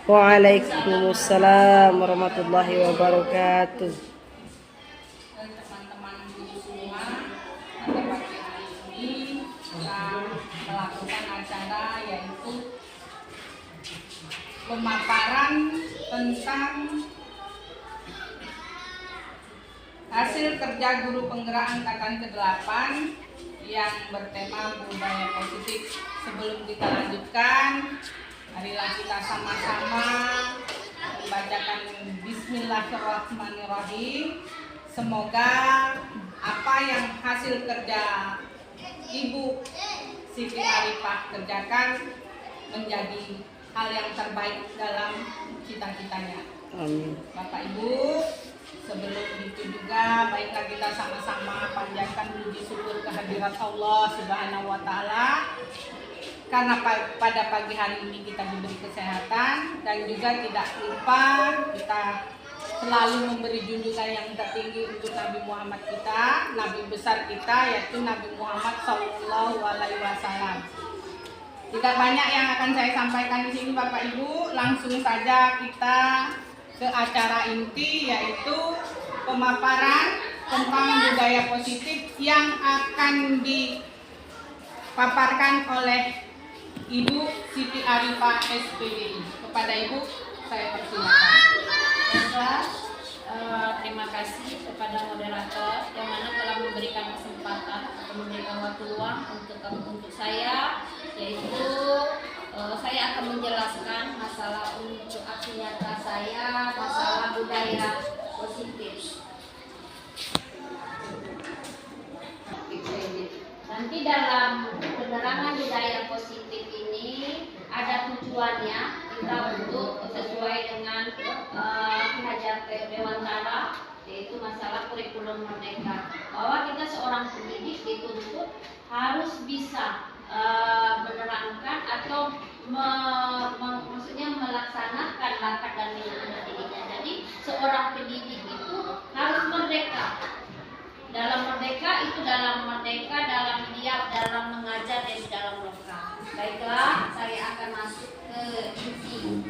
Waalaikumsalam warahmatullahi wabarakatuh. Teman-teman guru semua, pada pagi hari ini kita melakukan acara yaitu pemaparan tentang hasil kerja guru penggerak angkatan ke-8 yang bertema budaya positif. Sebelum kita lanjutkan, marilah kita sama-sama membacakan Bismillahirrahmanirrahim. Semoga apa yang hasil kerja Ibu Siti Arifah kerjakan menjadi hal yang terbaik dalam cita-citanya. Amin. Bapak Ibu, sebelum itu juga baiklah kita sama-sama panjatkan puji syukur kehadirat Allah Subhanahu wa taala karena pada pagi hari ini kita diberi kesehatan, dan juga tidak lupa kita selalu memberi junjungan yang tertinggi untuk Nabi Muhammad kita, Nabi besar kita, yaitu Nabi Muhammad SAW. Tidak banyak yang akan saya sampaikan di sini Bapak Ibu, langsung saja kita ke acara inti, yaitu pemaparan tentang budaya positif yang akan dipaparkan oleh Ibu Siti Arifah SPDI. Kepada Ibu saya persilakan. Baiklah, terima kasih kepada moderator yang mana telah memberikan kesempatan atau memberikan waktu luang untuk saya, yaitu saya akan menjelaskan masalah untuk aksi nyata saya, masalah budaya positif. Nanti dalam penerangan budaya positif ini ada tujuannya kita untuk sesuai dengan Hajar Dewantara, yaitu masalah kurikulum merdeka, bahwa kita seorang pendidik dituntut harus bisa menerangkan atau maksudnya melaksanakan langkah dan minat didiknya. Jadi seorang pendidik itu harus merdeka. Dalam merdeka itu dalam dia dalam mengajar dan dalam loka. Baiklah, saya akan masuk ke inti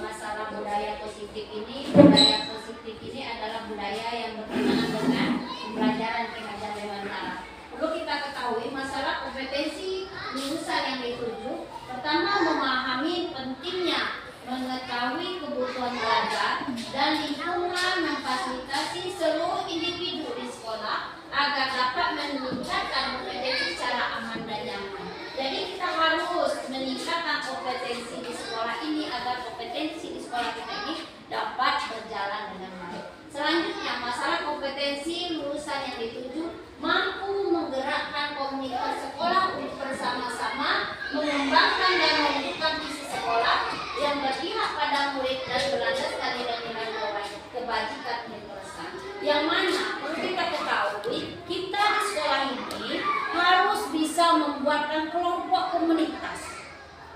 masalah budaya positif ini. Budaya positif ini adalah budaya yang berkenaan dengan pembelajaran Ki Hajar Dewantara. Perlu kita ketahui masalah kompetensi lulusan yang dituju. Pertama, memahami pentingnya mengetahui kebutuhan belajar dan lingkungan memfasilitasi seluruh individu di sekolah agar dapat meningkatkan kompetensi secara aman dan nyaman. Jadi kita harus meningkatkan kompetensi di sekolah ini agar kompetensi di sekolah kita ini dapat berjalan dengan baik. Selanjutnya, masalah kompetensi lulusan yang dituju mampu menggerakkan komunitas sekolah untuk bersama-sama mengembangkan dan mewujudkan visi sekolah yang berpihak pada murid dan berlandaskan nilai-nilai kebajikan kebersihan. Yang mana perlu kita ketahui, kita di sekolah ini harus bisa membuatkan kelompok komunitas.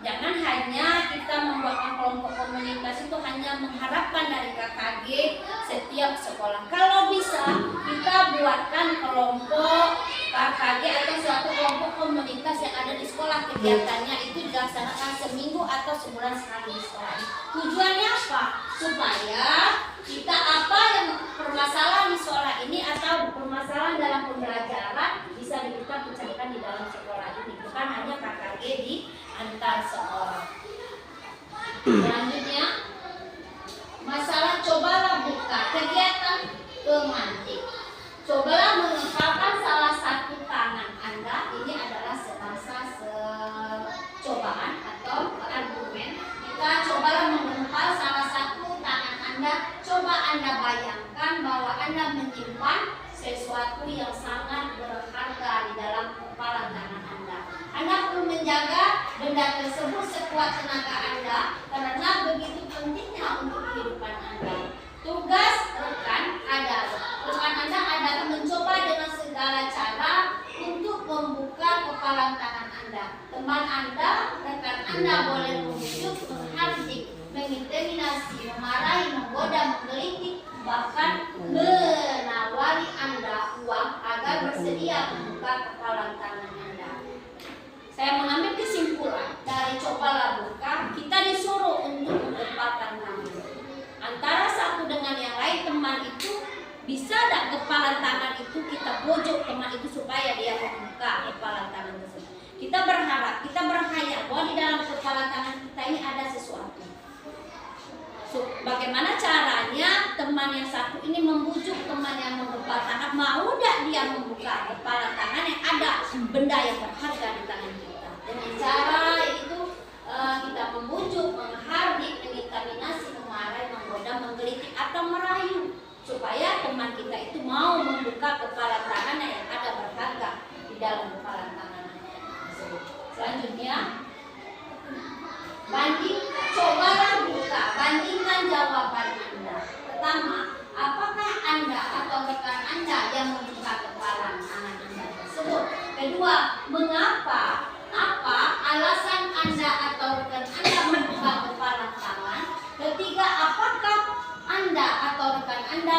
Jangan hanya kita membuatkan kelompok komunitas itu hanya mengharapkan dari KKG setiap sekolah. Kalau bisa kita buatkan kelompok KKG atau suatu kelompok komunitas yang ada di sekolah, kegiatannya itu dilaksanakan seminggu atau sebulan sekali di sekolah. Tujuannya apa? Supaya kita apa yang permasalahan di sekolah ini atau permasalahan dalam pembelajaran bisa kita pecahkan di dalam sekolah ini, bukan hanya KKG di antar sekolah. Selanjutnya, masalah cobalah buka kegiatan pemantik. Cobalah mengembangkan salah satu tangan Anda. Ini adalah semasa cobaan atau argumen. Kita cobalah mengempal salah satu tangan Anda. Coba Anda bayangkan bahwa Anda menyimpan sesuatu yang sangat berharga di dalam kempalan tangan Anda. Anda perlu menjaga benda tersebut sekuat tenaga Anda karena begitu pentingnya untuk kehidupan Anda. Tugas rekan Anda adalah mencoba dengan segala cara untuk membuka kepalan tangan Anda. Teman Anda, rekan Anda boleh membujuk, menghardik, mengintimidasi, memarahi, menggoda, menggelitik, bahkan menawari Anda uang agar bersedia membuka kepalan tangan Anda. Saya mengambil kesimpulan dari cobalah buka, kita disuruh untuk mengempal pujuk teman itu supaya dia membuka kepala tangan tersebut. Kita berharap, kita berkhayal bahwa di dalam kepala tangan kita ini ada sesuatu. Bagaimana caranya teman yang satu ini membujuk teman yang membuka tangan, mau tidak dia membuka kepala tangan yang ada benda yang berharga di tangan kita. Dengan cara itu kita membujuk, menghardik, mengintimidasi, memarahi, menggoda, menggelitik atau merayu supaya teman kita itu mau membuka kepala tangan yang ada berharga di dalam kepala tangan. Selanjutnya, cobalah buka, bandingkan jawaban Anda. Pertama, apakah Anda atau rekan Anda yang membuka kepala tangan Anda tersebut? Kedua, mengapa? Apa alasan Anda atau rekan Anda membuka kepala tangan? Ketiga, apakah Anda atau rekan Anda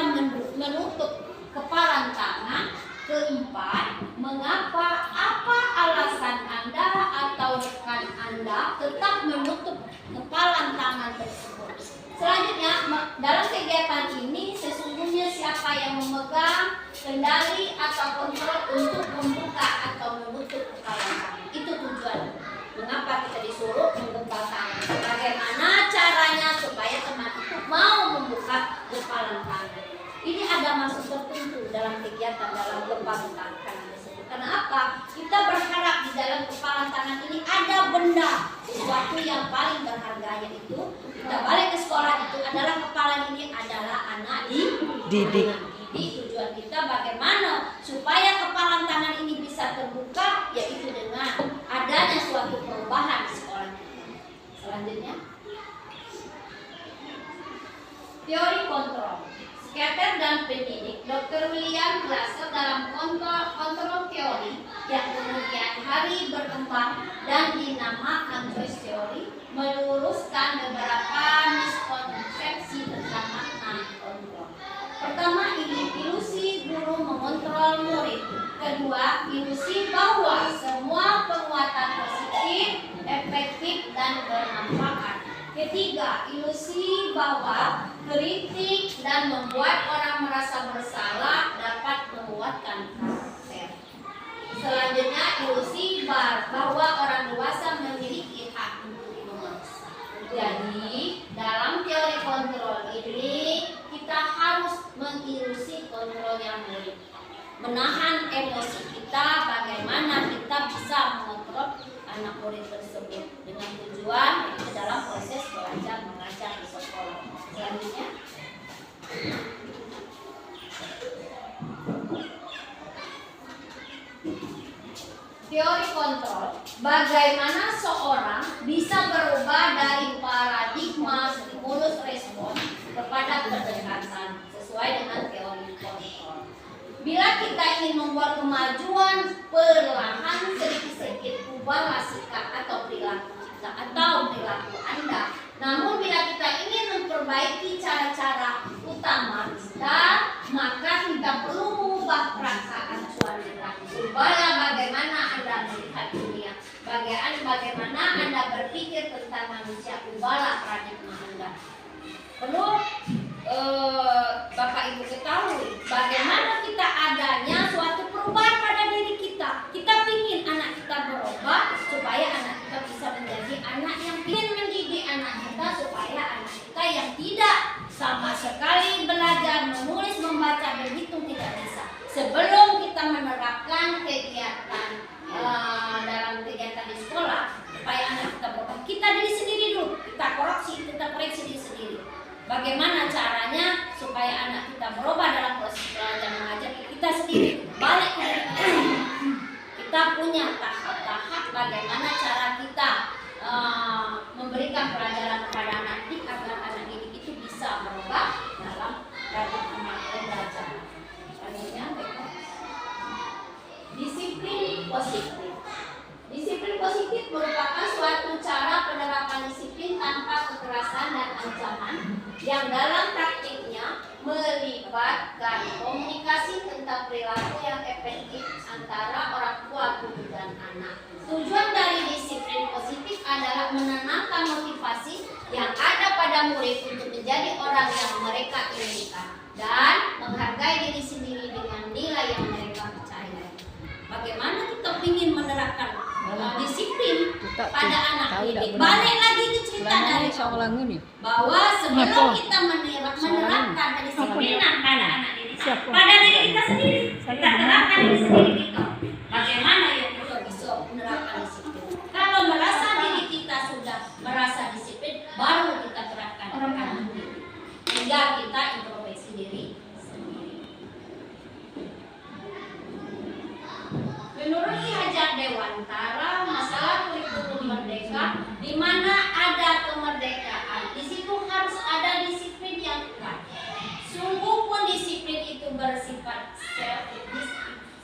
menutup kepala tangan? Keempat, mengapa? Apa alasan Anda atau rekan Anda tetap menutup kepala tangan tersebut? Selanjutnya, dalam kegiatan ini sesungguhnya siapa yang memegang kendali atau kontrol untuk membuka atau menutup kepala tangan? Itu tujuan. Mengapa kita disuruh membuka tangan? Bagaimana caranya supaya teman itu mau membuka kepala tangan? Ini ada maksud tertentu dalam kegiatan dalam kepala tangan tersebut. Karena apa? Kita berharap di dalam kepala tangan ini ada benda, sesuatu yang paling berharga, yaitu kita balik ke sekolah itu adalah kepala ini adalah anak didik. Tujuan kita bagaimana supaya kepala tangan ini bisa terbuka, yaitu dengan adanya suatu perubahan di sekolah kita. Selanjutnya, teori kontrol. Psikiater dan pendidik Dr. William Glasser dalam kontrol teori yang kemudian hari berkembang dan dinamakan choice theory meluruskan beberapa miskonsepsi tentang makna kontrol. Pertama, ilusi guru mengontrol murid. Kedua, ilusi bahwa semua penguatan positif, efektif, dan bermanfaat. Ketiga, ilusi bahwa kritik dan membuat orang merasa bersalah dapat menguatkan karakter. Selanjutnya, ilusi bahwa orang dewasa memiliki hak untuk memaksa. Jadi, dalam teori kontrol ini kita harus mengilusi kontrol yang murid, menahan emosi kita, bagaimana kita bisa mengontrol anak murid tersebut dengan tujuan dalam proses belajar mengajar di sekolah. Selanjutnya, teori kontrol, bagaimana seorang bisa berubah dari paradigma stimulus respon kepada pendekatan sesuai dengan teori kontrol. Bila kita ingin membuat kemajuan perlahan sedikit-sedikit, ubahlah sikap atau perilaku kita atau perilaku Anda. Namun bila kita ingin memperbaiki cara-cara utama kita, maka kita perlu mengubah perasaan acuan kita. Ubahlah bagaimana Anda melihat dunia, bagaimana Anda berpikir tentang manusia. Ubahlah paradigma Anda. Perlu Bapak Ibu ketahui bagaimana kita adanya suatu perubahan pada diri kita. Kita ingin anak kita berubah supaya anak kita bisa menjadi anak yang ingin mendidik anak kita supaya anak kita yang tidak sama sekali belajar menulis, membaca, berhitung tidak bisa. Sebelum kita menerapkan kegiatan dalam kegiatan di sekolah supaya anak kita berubah, kita diri sendiri dulu, kita koreksi diri sendiri. Bagaimana caranya supaya anak kita berubah dalam proses belajar mengajar? Kita sendiri balik ke diri kita. Kita punya tahap-tahap bagaimana cara kita memberikan pelajaran kepada anak didik agar anak didik itu bisa berubah dalam paradigma belajar. Selanjutnya, disiplin positif. Disiplin positif merupakan suatu cara penerapan disiplin tanpa kekerasan dan ancaman yang dalam praktiknya melibatkan komunikasi tentang perilaku yang efektif antara orang tua, guru, dan anak. Tujuan dari disiplin positif adalah menanamkan motivasi yang ada pada murid untuk menjadi orang yang mereka inginkan dan menghargai diri sendiri dengan nilai yang mereka bagaimana kita ingin menerapkan disiplin Kita pada anak tahu didik. tak benar. Balik lagi ke cerita dari bahwa sebelum kita menerapkan kedisiplinan pada anak didik, pada diri kita sendiri, kita terapkan diri sendiri kita. Bagaimana yang kita bisa menerapkan disiplin? Kalau merasa diri kita sudah merasa disiplin, baru kita terapkan pada anak didik. Hingga kita introspeksi diri sendiri. Menurut Ki Hajar Dewantara, masalah kurikulum merdeka, di mana ada kemerdekaan, di situ harus ada disiplin yang kuat. Sungguh pun disiplin itu bersifat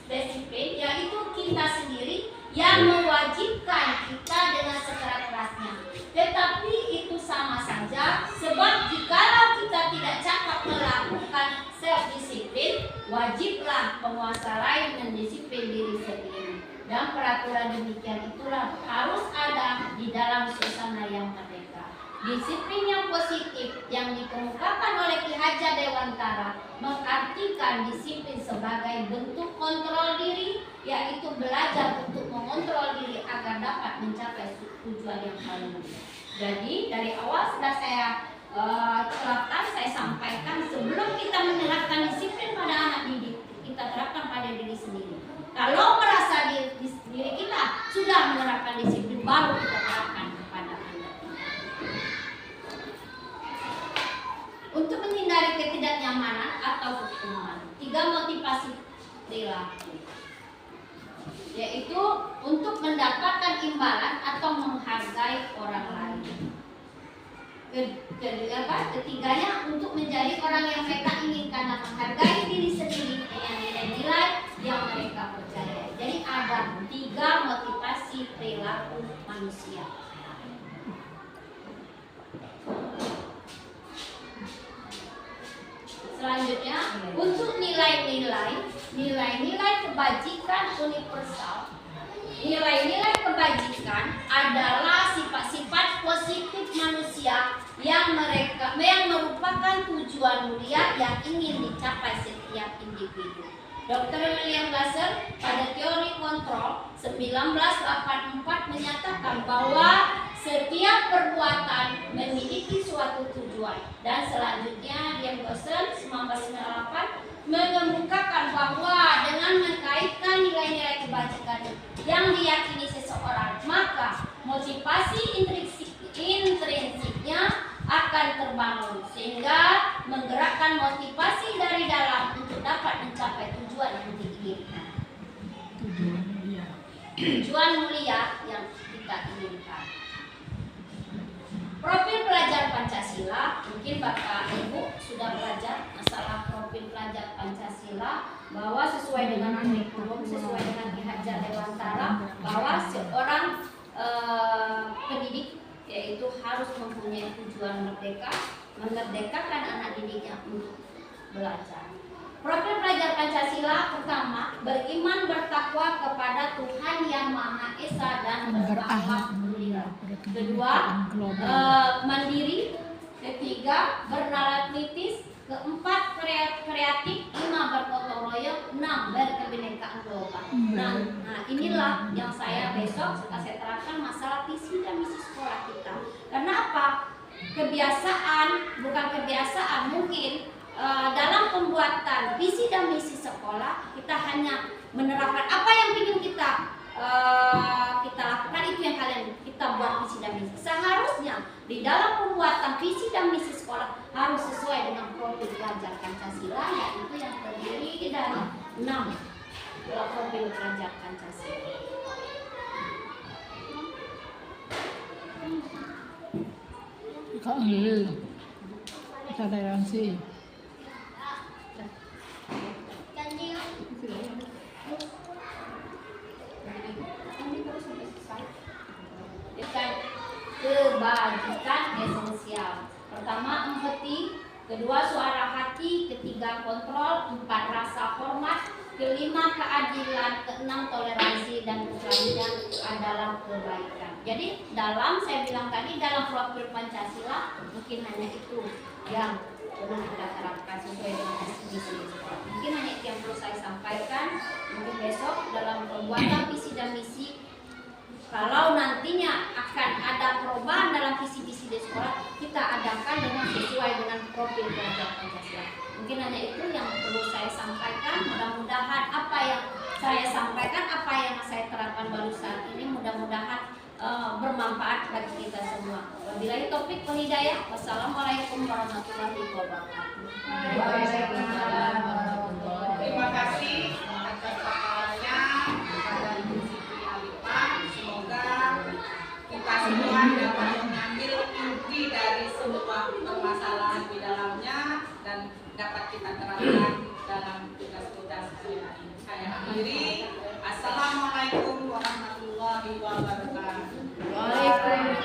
disiplin, yaitu kita sendiri yang mewajibkan kita dengan sekeras-kerasnya. Tetapi itu sama saja, sebab jikalau kita tidak cakap melakukan self-disiplin, wajiblah penguasa lain mendisiplin diri sendiri. Dan peraturan demikian itulah harus ada di dalam suasana yang merdeka. Disiplin yang positif yang dikemukakan oleh Ki Hajar Dewantara mengartikan disiplin sebagai bentuk kontrol diri, yaitu belajar untuk mengontrol diri agar dapat mencapai tujuan yang paling mulia. Jadi dari awal sudah saya terapkan, saya sampaikan sebelum kita menerapkan disiplin pada anak didik, kita terapkan pada diri sendiri. Kalau merasa diri kita sudah menerapkan disiplin, baru kita terapkan kepada anak. Untuk menghindari ketidaknyamanan atau kekerasan, 3 motivasi perilaku, yaitu untuk mendapatkan imbalan atau menghargai orang lain. Ketiganya untuk menjadi orang yang mereka inginkan dan menghargai diri sendiri dengan nilai-nilai yang mereka percaya. Jadi ada 3 motivasi perilaku manusia. Selanjutnya, untuk nilai-nilai kebajikan universal. Nilai-nilai kebajikan adalah sifat-sifat positif manusia yang merupakan tujuan mulia yang ingin dicapai setiap individu. Dr. William Glasser pada teori kontrol 1984 menyatakan bahwa setiap perbuatan memiliki suatu tujuan, dan selanjutnya William Glasser 1998 mengemukakan bahwa dengan mengkaitkan nilai-nilai kebajikan yang diyakini seseorang, maka motivasi intrinsiknya akan terbangun sehingga menggerakkan motivasi dari dalam untuk dapat mencapai tujuan yang diinginkan. Tujuan mulia yang kita inginkan. Profil pelajar Pancasila, mungkin Bapak Ibu sudah belajar masalah profil pelajar Pancasila, bahwa sesuai dengan kurikulum, sesuai dengan Ki Hajar Dewantara, bahwa seorang pendidik yaitu harus mempunyai tujuan merdeka, memerdekakan anak didiknya untuk belajar. Profil pelajar Pancasila pertama, beriman bertakwa kepada Tuhan Yang Maha Esa dan berakhlak mulia. Kedua, mandiri. Ketiga, bernalar kritis. Keempat, kreatif. 5, bergotong royong. 6, berkebinekaan global. Nah, inilah yang saya besok sudah saya terapkan masalah visi dan misi sekolah kita. Karena apa? Bukan kebiasaan, mungkin dalam pembuatan visi dan misi sekolah kita hanya menerapkan apa yang ingin kita lakukan, itu yang kita buat visi dan misi. Seharusnya di dalam pembuatan visi dan misi sekolah harus sesuai dengan profil pelajar Pancasila, yaitu yang terdiri dari 6 profil pelajar Pancasila. Có người ra đây làm gì? Kebajikan esensial. Pertama, empati. Kedua, suara hati. Ketiga, kontrol. 4, rasa hormat. Kelima, keadilan. Keenam, toleransi. Dan selanjutnya adalah kebaikan. Jadi saya bilang tadi dalam profil Pancasila mungkin hanya itu yang dengan kita terapkan sesuai dengan visi misi. Mungkin hanya itu yang perlu saya sampaikan. Mungkin besok dalam pembuatan visi dan misi, kalau nantinya akan ada perubahan dalam visi-visi di sekolah, kita adakan dengan sesuai dengan profil pelajar Pancasila. Mungkin hanya itu yang perlu saya sampaikan. Mudah-mudahan apa yang saya sampaikan, apa yang saya terapkan baru saat ini, mudah-mudahan bermanfaat bagi kita semua. Wabillahi taufik wal hidayah. Wassalamualaikum warahmatullahi wabarakatuh. Terima kasih atas paparannya kepada Ibu Siti Alifah. Semoga kita semua dapat mengambil inti dari semua permasalahan di dalamnya dan dapat kita terapkan dalam tugas-tugas hari-hari. Saya akhiri. Assalamualaikum warahmatullahi wabarakatuh. Waalaikumsalam.